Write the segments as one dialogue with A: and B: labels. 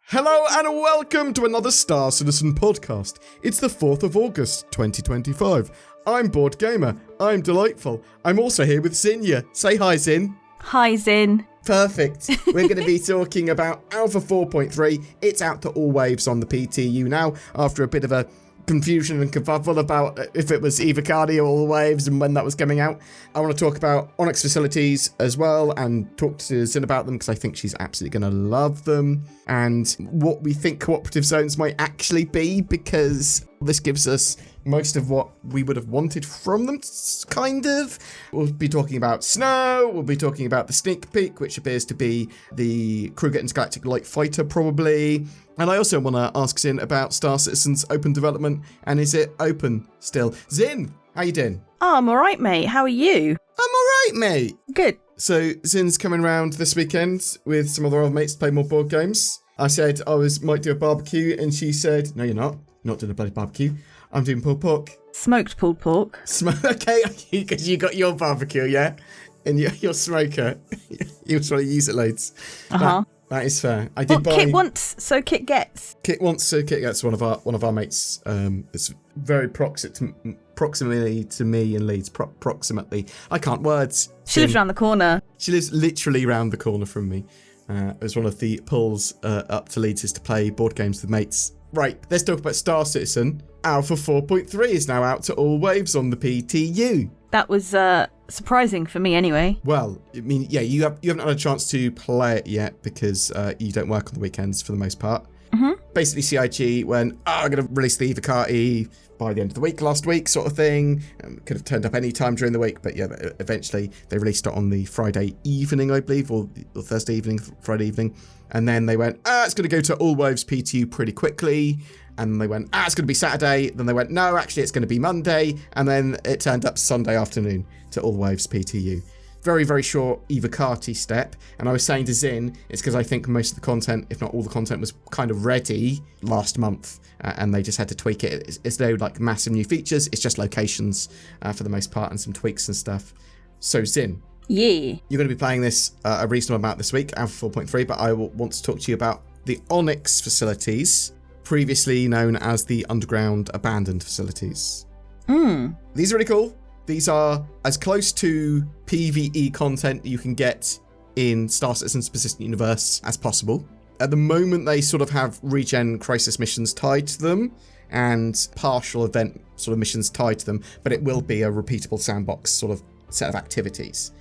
A: Hello and welcome to another Star Citizen podcast. It's the 4th of August, 2025. I'm BoredGamer. I'm delightful. I'm also here with Zinnia. Say hi, Zin.
B: Hi, Zin.
A: Perfect. We're going to be talking about Alpha 4.3. It's out to all waves on the PTU now, after a bit of a confusion and kerfuffle about if it was Evocati or all waves and when that was coming out. I want to talk about Onyx facilities as well and talk to Zin about them because I think she's absolutely going to love them, and what we think cooperative zones might actually be, because this gives us most of what we would have wanted from them, kind of. We'll be talking about snow, we'll be talking about the sneak peek, which appears to be the Kruger Intergalactic Light Fighter, probably. And I also want to ask Zin about Star Citizen's open development, and is it open still? Zin, how you doing?
B: Oh, I'm alright, mate. How are you?
A: I'm alright, mate.
B: Good.
A: So Zin's coming around this weekend with some other old mates to play more board games. I said I might do a barbecue, and she said, no, you're not. You're not doing a bloody barbecue. I'm doing pulled pork.
B: Smoked pulled pork.
A: Okay, because you got your barbecue, yeah? And your smoker. You just want to use it loads.
B: Uh-huh.
A: That is fair. I did buy...
B: Kit wants, so Kit gets.
A: Kit wants, so Kit gets. One of our mates. It's very proximately to me in Leeds. Proximately. I can't words.
B: She lives around the corner.
A: She lives literally around the corner from me. It was one of the pulls up to Leeds is to play board games with mates. Right, let's talk about Star Citizen. Alpha 4.3 is now out to all waves on the PTU.
B: That was surprising for me anyway.
A: Well, I mean, yeah, you haven't had a chance to play it yet because you don't work on the weekends for the most part.
B: Mm-hmm.
A: Basically, CIG went, I'm going to release the Evocati by the end of the week last week, sort of thing. Could have turned up any time during the week, but yeah, eventually they released it on the Friday evening, I believe, or Thursday evening, Friday evening. And then they went, it's going to go to all waves PTU pretty quickly. And they went, it's going to be Saturday. Then they went, no, actually, it's going to be Monday. And then it turned up Sunday afternoon to all waves PTU. Very, very short Evocati step. And I was saying to Zin, it's because I think most of the content, if not all the content, was kind of ready last month. And they just had to tweak it. It's no like massive new features. It's just locations for the most part and some tweaks and stuff. So Zin.
B: Yeah.
A: You're going to be playing this a reasonable amount this week, Alpha 4.3, but I want to talk to you about the Onyx facilities, previously known as the Underground Abandoned facilities. These are really cool. These are as close to PvE content you can get in Star Citizen's Persistent Universe as possible. At the moment, they sort of have regen crisis missions tied to them and partial event sort of missions tied to them, but it will be a repeatable sandbox sort of set of activities.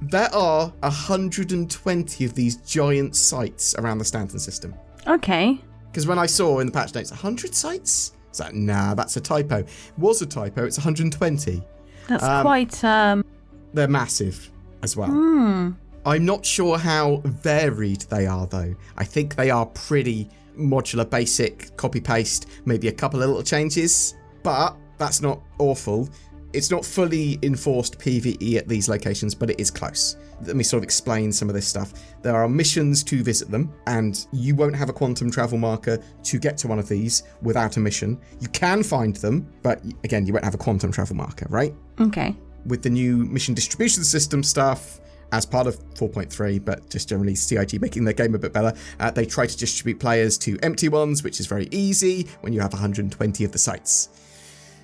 A: There are 120 of these giant sites around the Stanton system.
B: Okay.
A: Because when I saw in the patch notes, 100 sites? It's like, nah, that's a typo. It was a typo, it's 120.
B: That's quite...
A: They're massive as well. I'm not sure how varied they are, though. I think they are pretty modular, basic, copy-paste, maybe a couple of little changes. But that's not awful. It's not fully enforced PvE at these locations, but it is close. Let me sort of explain some of this stuff. There are missions to visit them, and you won't have a quantum travel marker to get to one of these without a mission. You can find them, but again, you won't have a quantum travel marker, right?
B: Okay.
A: With the new mission distribution system stuff, as part of 4.3, but just generally CIG making their game a bit better, they try to distribute players to empty ones, which is very easy when you have 120 of the sites.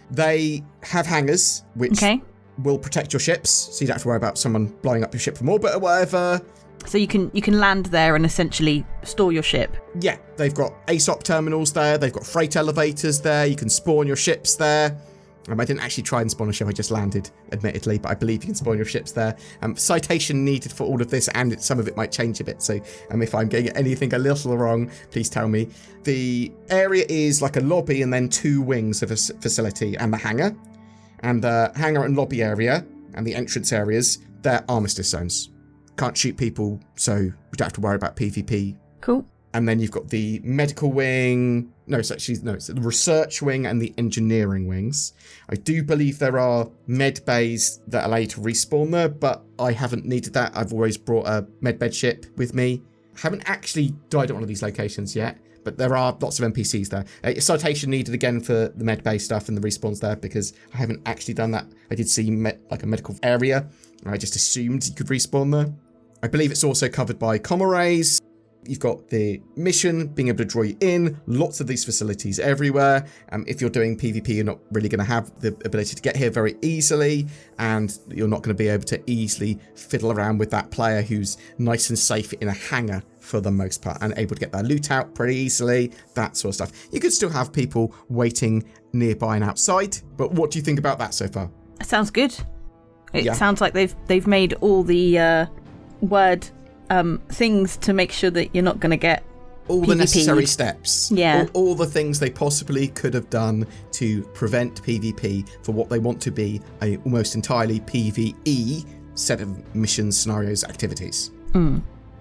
A: They have hangars, which will protect your ships, so you don't have to worry about someone blowing up your ship from orbit or whatever.
B: So you can land there and essentially store your ship?
A: Yeah, they've got ASOP terminals there, they've got freight elevators there, you can spawn your ships there. I didn't actually try and spawn a ship, I just landed, admittedly, but I believe you can spawn your ships there. Citation needed for all of this, and some of it might change a bit, so if I'm getting anything a little wrong, please tell me. The area is like a lobby and then 2 wings of a facility and the hangar. And the hangar and lobby area and the entrance areas, they're armistice zones. Can't shoot people, so you don't have to worry about PvP.
B: Cool.
A: And then you've got the medical wing. It's the research wing and the engineering wings. I do believe there are med bays that allow you to respawn there, but I haven't needed that. I've always brought a medbed ship with me. I haven't actually died at one of these locations yet, but there are lots of NPCs there. Citation needed again for the med bay stuff and the respawns there, because I haven't actually done that. I did see like a medical area, and I just assumed you could respawn there. I believe it's also covered by comm arrays. You've got the mission being able to draw you in, lots of these facilities everywhere. If you're doing PvP, you're not really going to have the ability to get here very easily, and you're not going to be able to easily fiddle around with that player who's nice and safe in a hangar for the most part and able to get their loot out pretty easily, that sort of stuff. You could still have people waiting nearby and outside, but what do you think about that so far?
B: Sounds good. It sounds like they've made all the word things to make sure that you're not going to get
A: all
B: PvP'd.
A: The necessary steps.
B: Yeah.
A: All the things they possibly could have done to prevent PvP for what they want to be a almost entirely PvE set of missions, scenarios, activities.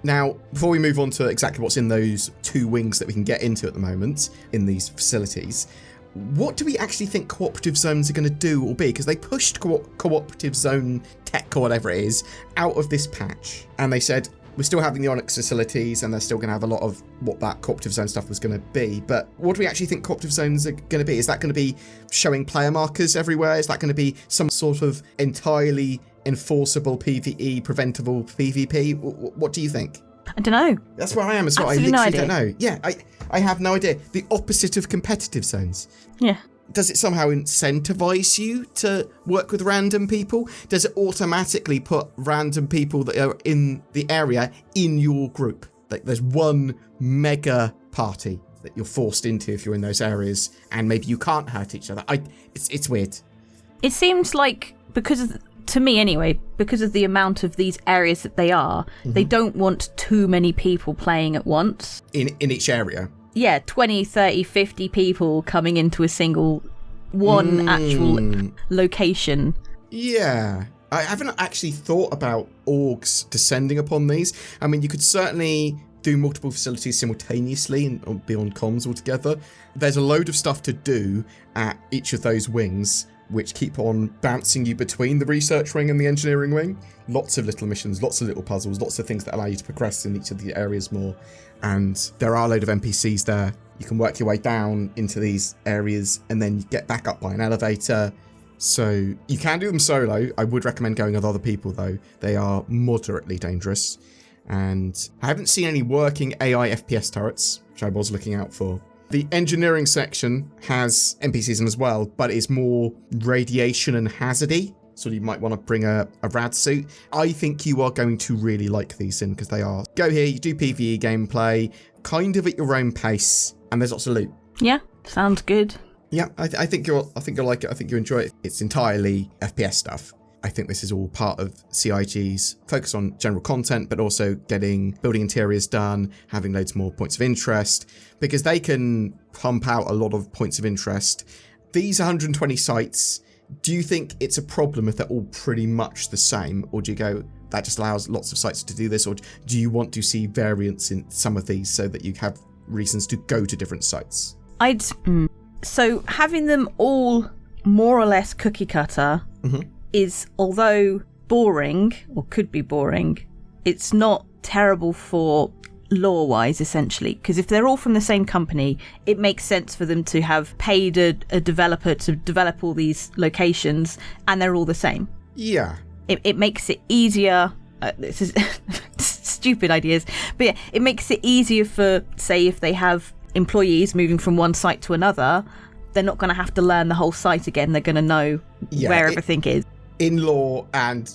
A: Now, before we move on to exactly what's in those 2 wings that we can get into at the moment in these facilities, what do we actually think cooperative zones are going to do or be? Because they pushed cooperative zone tech or whatever it is out of this patch, and they said, we're still having the Onyx facilities, and they're still going to have a lot of what that cooperative zone stuff was going to be. But what do we actually think cooperative zones are going to be? Is that going to be showing player markers everywhere? Is that going to be some sort of entirely enforceable PvE, preventable PvP? What do you think?
B: I don't know.
A: That's where I am as well.
B: Absolutely
A: I literally don't know. Yeah, I have no idea. The opposite of competitive zones.
B: Yeah.
A: Does it somehow incentivize you to work with random people? Does it automatically put random people that are in the area in your group? Like there's one mega party that you're forced into if you're in those areas, and maybe you can't hurt each other. It's weird.
B: It seems like, to me anyway, because of the amount of these areas that they are, they don't want too many people playing at once.
A: In each area?
B: Yeah, 20, 30, 50 people coming into a single one actual location.
A: Yeah. I haven't actually thought about orgs descending upon these. I mean, you could certainly do multiple facilities simultaneously and be on comms altogether. There's a load of stuff to do at each of those wings, which keep on bouncing you between the research wing and the engineering wing. Lots of little missions, lots of little puzzles, lots of things that allow you to progress in each of the areas more. And there are a load of NPCs there. You can work your way down into these areas and then you get back up by an elevator. So you can do them solo. I would recommend going with other people though. They are moderately dangerous. And I haven't seen any working AI FPS turrets, which I was looking out for. The engineering section has NPCs in as well, but it's more radiation and hazardy. So you might want to bring a rad suit. I think you are going to really like these in because they are. Go here, you do PvE gameplay, kind of at your own pace, and there's lots of loot.
B: Yeah, sounds good.
A: Yeah, I think you'll like it. I think you'll enjoy it. It's entirely FPS stuff. I think this is all part of CIG's focus on general content, but also building interiors done, having loads more points of interest, because they can pump out a lot of points of interest. These 120 sites, do you think it's a problem if they're all pretty much the same? Or do you go, that just allows lots of sites to do this? Or do you want to see variance in some of these so that you have reasons to go to different sites?
B: So having them all more or less cookie cutter is, although boring, or could be boring, it's not terrible for lore-wise, essentially, because if they're all from the same company, it makes sense for them to have paid a developer to develop all these locations, and they're all the same.
A: Yeah.
B: It makes it easier. This is stupid ideas, but yeah, it makes it easier for, say, if they have employees moving from one site to another, they're not going to have to learn the whole site again. They're going to know where everything is. In
A: lore and,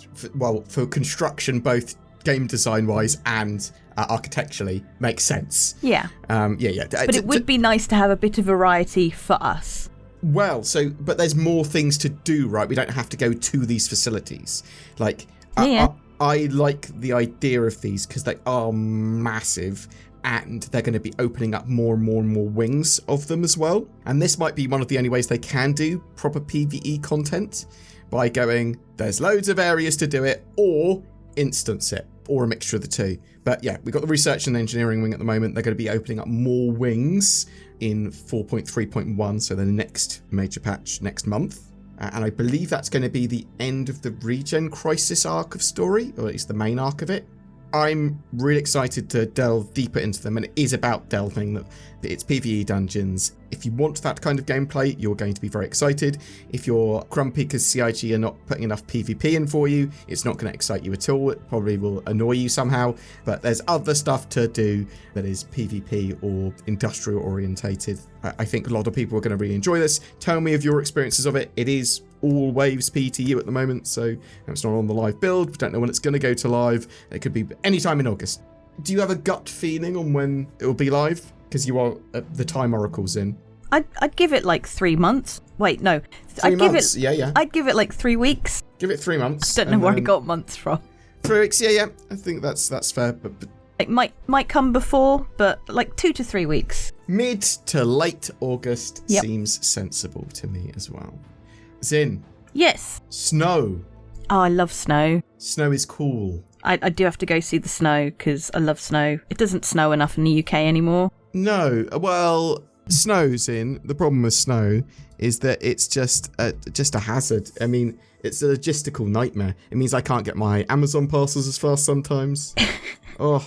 A: for construction, both game design-wise and architecturally, makes sense.
B: Yeah.
A: Yeah.
B: But it would be nice to have a bit of variety for us.
A: Well, but there's more things to do, right? We don't have to go to these facilities. Like, I like the idea of these because they are massive, and they're going to be opening up more and more and more wings of them as well. And this might be one of the only ways they can do proper PvE content, by going, there's loads of areas to do it, or instance it, or a mixture of the two. But yeah, we've got the research and engineering wing at the moment. They're going to be opening up more wings in 4.3.1, so the next major patch next month. And I believe that's going to be the end of the regen crisis arc of story, or at least the main arc of it. I'm really excited to delve deeper into them, and it is about delving. That it's PvE dungeons. If you want that kind of gameplay, you're going to be very excited. If you're grumpy because CIG are not putting enough PvP in for you, it's not going to excite you at all. It probably will annoy you somehow, but there's other stuff to do that is PvP or industrial orientated. I think a lot of people are going to really enjoy this. Tell me of your experiences of it. It is all waves PTU at the moment, so it's not on the live build. We don't know when it's going to go to live. It could be any time in August. Do you have a gut feeling on when it will be live? Because you are the time oracle's in.
B: I'd give it like 3 months. Wait, no.
A: 3 months, yeah.
B: I'd give it like 3 weeks.
A: Give it 3 months.
B: I don't know where I got months from.
A: 3 weeks, yeah. I think that's fair. But
B: It might come before, but like 2 to 3 weeks.
A: Mid to late August
B: Yep.
A: seems sensible to me as well. Zin.
B: Yes.
A: Snow.
B: Oh, I love snow.
A: Snow is cool.
B: I do have to go see the snow because I love snow. It doesn't snow enough in the UK anymore.
A: No, well, snow's in. The problem with snow is that it's just a hazard. I mean, it's a logistical nightmare. It means I can't get my Amazon parcels as fast sometimes. Oh,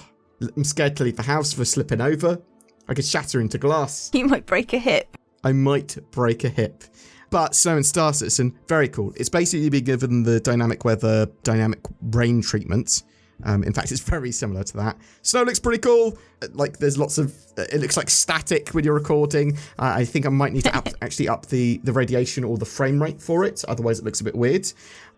A: I'm scared to leave the house for slipping over. I could shatter into glass.
B: You might break a hip.
A: I might break a hip. But Snow and Star Citizen, very cool. It's basically been given the dynamic weather, dynamic rain treatment. In fact, it's very similar to that. Snow looks pretty cool. Like, there's lots of... it looks like static when you're recording. I think I might need to actually up the radiation or the frame rate for it. Otherwise, it looks a bit weird.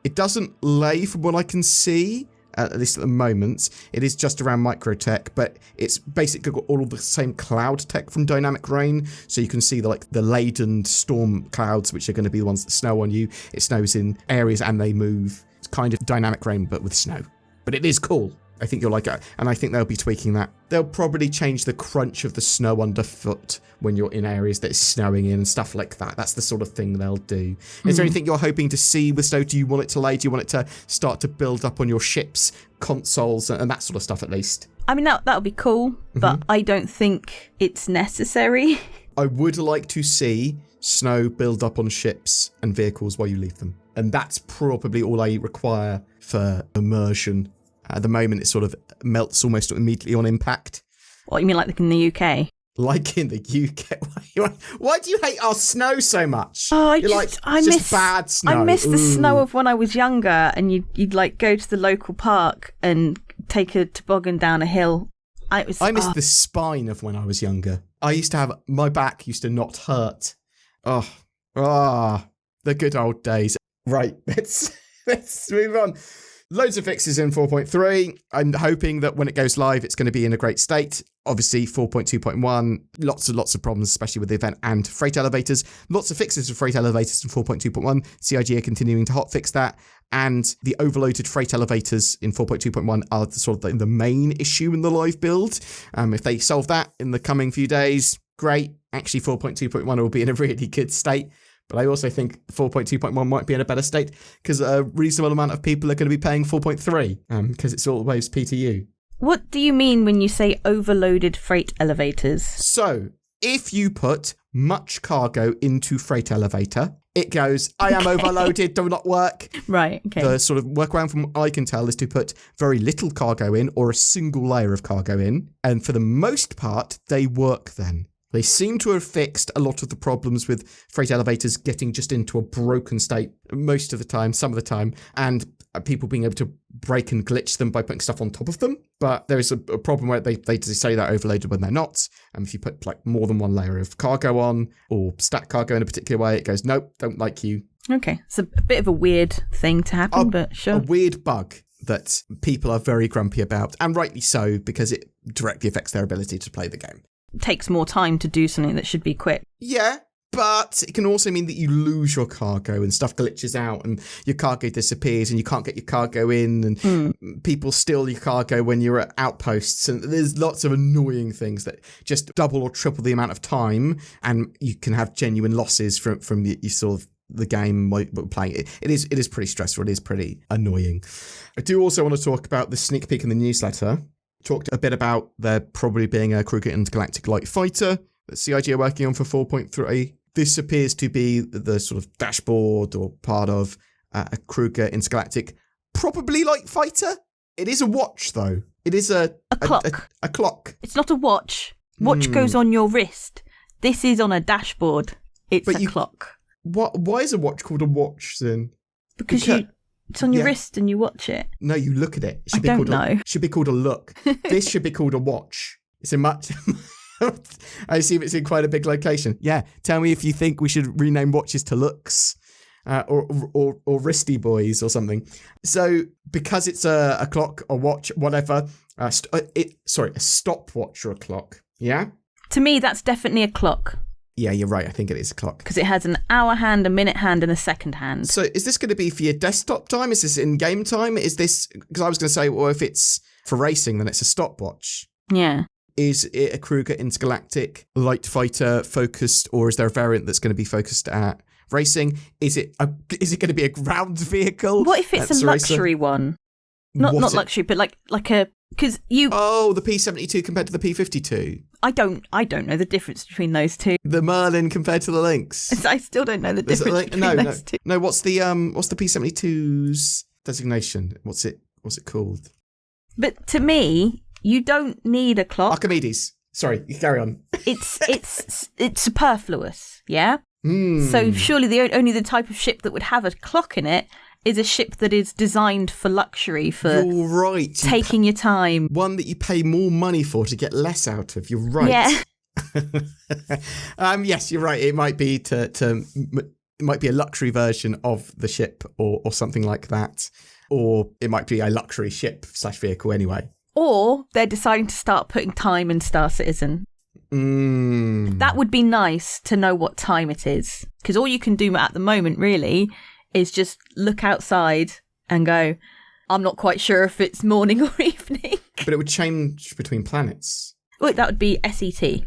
A: It doesn't lay from what I can see, at least at the moment. It is just around microtech, but it's basically got all of the same cloud tech from dynamic rain. So you can see the laden storm clouds, which are going to be the ones that snow on you. It snows in areas and they move. It's kind of dynamic rain, but with snow. But it is cool. I think you'll like it. And I think they'll be tweaking that. They'll probably change the crunch of the snow underfoot when you're in areas that it's snowing in and stuff like that. That's the sort of thing they'll do. Is there anything you're hoping to see with snow? Do you want it to lay? Do you want it to start to build up on your ships, consoles, and that sort of stuff at least?
B: I mean, that would be cool, but I don't think it's necessary.
A: I would like to see snow build up on ships and vehicles while you leave them. And that's probably all I require for immersion. At the moment, it sort of melts almost immediately on impact.
B: What, you mean like in the UK?
A: Like in the UK? Why do you hate our snow so much?
B: Oh, I
A: miss bad snow.
B: I miss the snow of when I was younger, and you'd like go to the local park and take a toboggan down a hill. I miss
A: the spine of when I was younger. I used to have my back used to not hurt. The good old days. Right, let's move on. Loads of fixes in 4.3. I'm hoping that when it goes live, it's going to be in a great state. Obviously, 4.2.1, lots of problems, especially with the event and freight elevators. Lots of fixes for freight elevators in 4.2.1. CIG are continuing to hotfix that. And the overloaded freight elevators in 4.2.1 are the main issue in the live build. If they solve that in the coming few days, great. Actually, 4.2.1 will be in a really good state. But I also think 4.2.1 might be in a better state because a reasonable amount of people are going to be paying 4.3 because it's all waves PTU.
B: What do you mean when you say overloaded freight elevators?
A: So, if you put much cargo into freight elevator, it goes, I am overloaded, do not work.
B: Right, okay.
A: The sort of workaround from what I can tell is to put very little cargo in or a single layer of cargo in. And for the most part, they work then. They seem to have fixed a lot of the problems with freight elevators getting just into a broken state most of the time, some of the time, and people being able to break and glitch them by putting stuff on top of them. But there is a problem where they say they're overloaded when they're not. And if you put like more than one layer of cargo on or stack cargo in a particular way, it goes, nope, don't like you. Okay.
B: It's a bit of a weird thing to happen, but sure.
A: A weird bug that people are very grumpy about, and rightly so, because it directly affects their ability to play the game.
B: Takes more time to do something that should be quick.
A: Yeah, but it can also mean that you lose your cargo and stuff glitches out and your cargo disappears and you can't get your cargo in and people steal your cargo when you're at outposts, and there's lots of annoying things that just double or triple the amount of time, and you can have genuine losses from your sort of the game while playing it. It is pretty stressful. It is pretty annoying. I do also want to talk about the sneak peek in the newsletter. Talked a bit about there probably being a Kruger intergalactic light fighter that CIG are working on for 4.3. This appears to be the sort of dashboard or part of a Kruger intergalactic, probably light fighter. It is a watch though, It is a
B: clock.
A: A clock.
B: It's not a watch. Watch goes on your wrist. This is on a dashboard. It's a clock.
A: Why is a watch called a watch then?
B: Because it's on your wrist and you watch it.
A: No, you look at it. It should be called a look. This should be called a watch. It's a much... I assume it's in quite a big location. Yeah, tell me if you think we should rename watches to looks. Or wristy boys or something. So because it's a clock, a watch, whatever, a stopwatch or a clock. Yeah?
B: To me, that's definitely a clock.
A: Yeah, you're right. I think it is a clock.
B: Because it has an hour hand, a minute hand, and a second hand.
A: So is this going to be for your desktop time? Is this in-game time? Is this... Because I was going to say, well, if it's for racing, then it's a stopwatch.
B: Yeah.
A: Is it a Kruger Intergalactic light fighter focused, or is there a variant that's going to be focused at racing? Is it going to be a ground vehicle?
B: What if it's a luxury one? Not luxury, but like a... Because you...
A: Oh, the P72 compared to the P52.
B: I don't know the difference between those two.
A: The Merlin compared to the Lynx.
B: I still don't know the difference between those two.
A: No, what's the P72's designation? What's it called?
B: But to me, you don't need a clock.
A: Archimedes. Sorry, you carry on.
B: It's superfluous, yeah? So surely only the type of ship that would have a clock in it is a ship that is designed for luxury, for
A: You're right.
B: taking your time.
A: One that you pay more money for to get less out of. You're right.
B: Yeah.
A: Yes, you're right. It might be it might be a luxury version of the ship or something like that. Or it might be a luxury ship / vehicle anyway.
B: Or they're deciding to start putting time in Star Citizen. That would be nice to know what time it is. Because all you can do at the moment, really, is just look outside and go, I'm not quite sure if it's morning or evening.
A: But it would change between planets.
B: Well, that would be SET.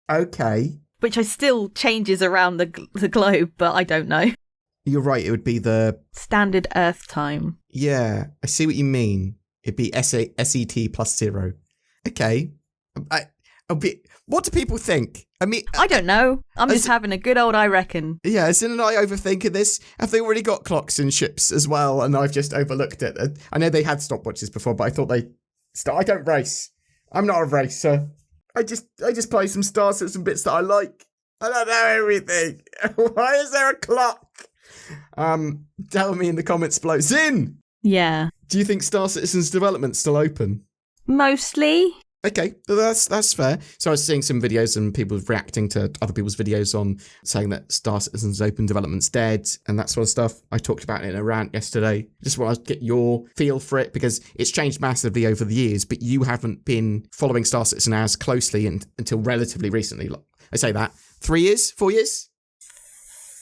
A: Okay.
B: Which still changes around the globe, but I don't know.
A: You're right, it would be the...
B: Standard Earth time.
A: Yeah, I see what you mean. It'd be SET +0. Okay. What do people think? I mean...
B: I don't know. I'm just having a good old I reckon.
A: Yeah, isn't I overthinking this? Have they already got clocks in ships as well, and I've just overlooked it? I know they had stopwatches before, but I thought I don't race. I'm not a racer. I just play some Star Citizen bits that I like. I don't know everything. Why is there a clock? Tell me in the comments below. Zin!
B: Yeah.
A: Do you think Star Citizen's development's still open?
B: Mostly.
A: Okay, that's fair. So I was seeing some videos and people reacting to other people's videos on saying that Star Citizen's open development's dead and that sort of stuff. I talked about it in a rant yesterday. Just want to get your feel for it because it's changed massively over the years, but you haven't been following Star Citizen as closely until relatively recently. I say that. 3 years? 4 years?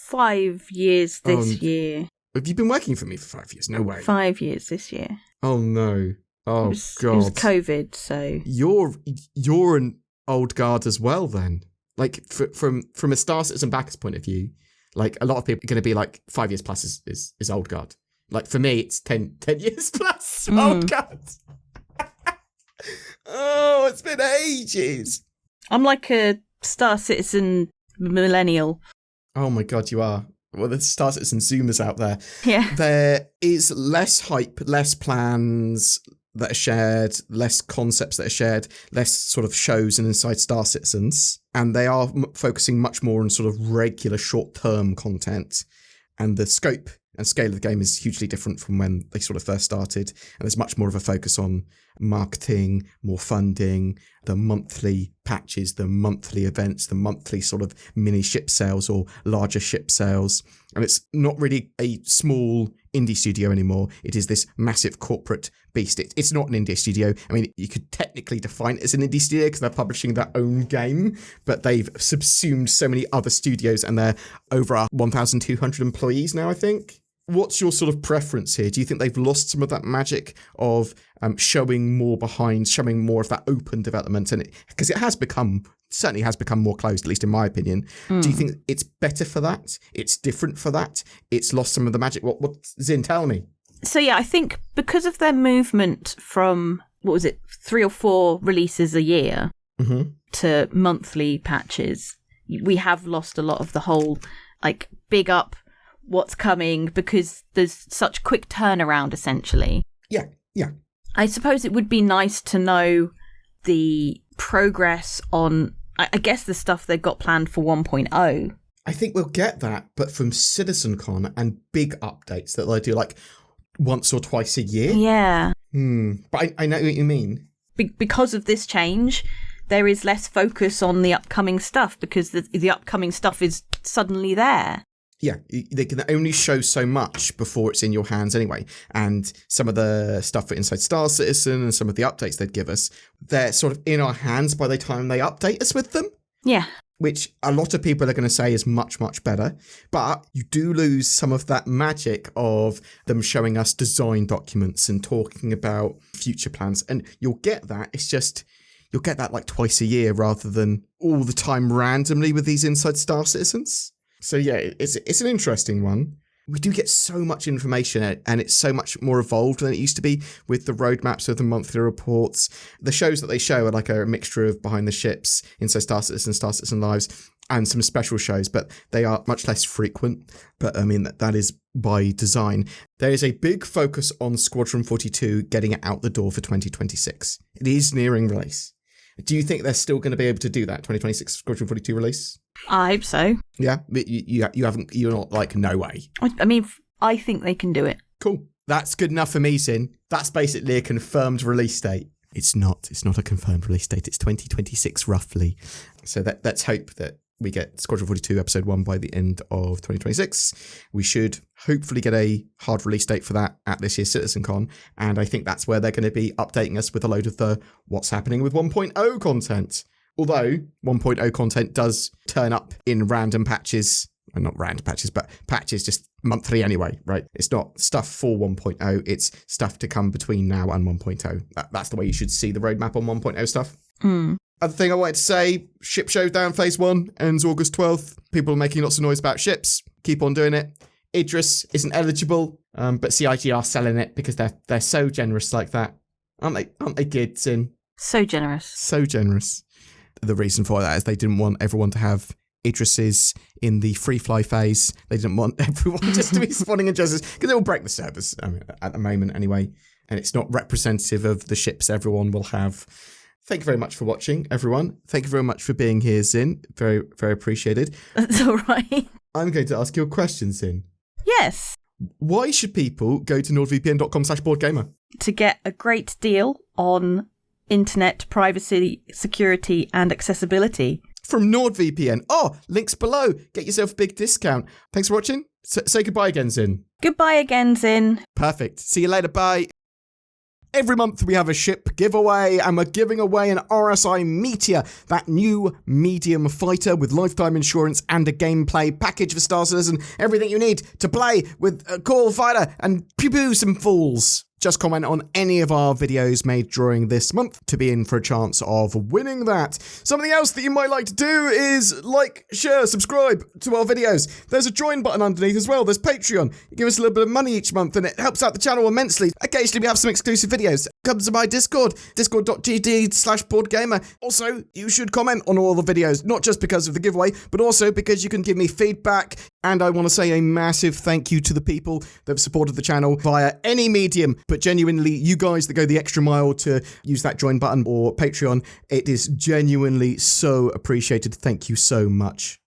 B: 5 years this year.
A: Have you been working for me for 5 years? No way.
B: 5 years this year.
A: Oh no. Oh, God.
B: It was COVID, so...
A: You're an old guard as well, then. Like, from a Star Citizen backer's point of view, like, a lot of people are going to be like, 5 years plus is old guard. Like, for me, it's 10 years plus old guard. Oh, it's been ages.
B: I'm like a Star Citizen millennial.
A: Oh my God, you are. Well, there's Star Citizen Zoomers out there.
B: Yeah.
A: There is less hype, less plans that are shared, less concepts that are shared, less sort of shows and inside Star Citizens. And they are focusing much more on sort of regular short-term content. And the scope and scale of the game is hugely different from when they sort of first started. And there's much more of a focus on marketing, more funding, the monthly patches, the monthly events, the monthly sort of mini ship sales or larger ship sales. And it's not really a small indie studio anymore. It is this massive corporate beast. It's not an indie studio. I mean, you could technically define it as an indie studio because they're publishing their own game, but they've subsumed so many other studios and they're over 1,200 employees now, I think. What's your sort of preference here? Do you think they've lost some of that magic of showing more of that open development? And because it certainly has become more closed, at least in my opinion. Do you think it's better for that? It's different for that? It's lost some of the magic? What Zin, tell me.
B: So yeah, I think because of their movement from, 3 or 4 releases a year to monthly patches, we have lost a lot of the whole, like, big up what's coming because there's such quick turnaround, essentially.
A: Yeah.
B: I suppose it would be nice to know the progress on, I guess, the stuff they've got planned for 1.0.
A: I think we'll get that, but from CitizenCon and big updates that they do like once or twice a year.
B: Yeah.
A: But I know what you mean.
B: Because of this change, there is less focus on the upcoming stuff because the upcoming stuff is suddenly there.
A: Yeah, they can only show so much before it's in your hands anyway. And some of the stuff for Inside Star Citizen and some of the updates they'd give us, they're sort of in our hands by the time they update us with them.
B: Yeah.
A: Which a lot of people are going to say is much, much better. But you do lose some of that magic of them showing us design documents and talking about future plans. And you'll get that. It's just, you'll get that like twice a year rather than all the time randomly with these Inside Star Citizens. So yeah, it's an interesting one. We do get so much information and it's so much more evolved than it used to be with the roadmaps of the monthly reports. The shows that they show are like a mixture of Behind the Ships, Inside Star Citizen Lives, and some special shows, but they are much less frequent. But I mean, that is by design. There is a big focus on Squadron 42 getting it out the door for 2026. It is nearing release. Do you think they're still going to be able to do that 2026 Squadron 42 release?
B: I hope so.
A: Yeah, but you're not like, no way.
B: I mean, I think they can do it.
A: Cool. That's good enough for me, Sin. That's basically a confirmed release date. It's not a confirmed release date. It's 2026 roughly. So let's hope that we get Squadron 42 episode 1 by the end of 2026. We should hopefully get a hard release date for that at this year's CitizenCon. And I think that's where they're going to be updating us with a load of the what's happening with 1.0 content. Although 1.0 content does turn up in random patches. Well, not random patches, but patches just monthly anyway, right? It's not stuff for 1.0. It's stuff to come between now and 1.0. That's the way you should see the roadmap on 1.0 stuff. Other thing I wanted to say, Ship Showdown Phase 1 ends August 12th. People are making lots of noise about ships. Keep on doing it. Idris isn't eligible, but CIG are selling it because they're so generous like that. Aren't they good, Sin?
B: So generous.
A: So generous. The reason for that is they didn't want everyone to have Idrises in the free fly phase. They didn't want everyone just to be spawning Idrises because it will break the servers at the moment anyway. And it's not representative of the ships everyone will have. Thank you very much for watching, everyone. Thank you very much for being here, Zin. Very, very appreciated.
B: That's all right.
A: I'm going to ask you a question, Zin.
B: Yes.
A: Why should people go to nordvpn.com/BoredGamer?
B: To get a great deal on internet privacy, security, and accessibility.
A: From NordVPN. Oh, links below. Get yourself a big discount. Thanks for watching. Say goodbye again, Zin.
B: Goodbye again, Zin.
A: Perfect. See you later. Bye. Every month we have a ship giveaway, and we're giving away an RSI Meteor, that new medium fighter with lifetime insurance and a gameplay package for Star Citizen. Everything you need to play with a cool fighter and pew-pew some fools. Just comment on any of our videos made during this month to be in for a chance of winning that. Something else that you might like to do is like, share, subscribe to our videos. There's a join button underneath as well. There's Patreon. You give us a little bit of money each month and it helps out the channel immensely. Occasionally we have some exclusive videos. Come to my Discord, discord.gg/BoredGamer. Also, you should comment on all the videos, not just because of the giveaway, but also because you can give me feedback. And I want to say a massive thank you to the people that have supported the channel via any medium. But genuinely, you guys that go the extra mile to use that join button or Patreon, it is genuinely so appreciated. Thank you so much.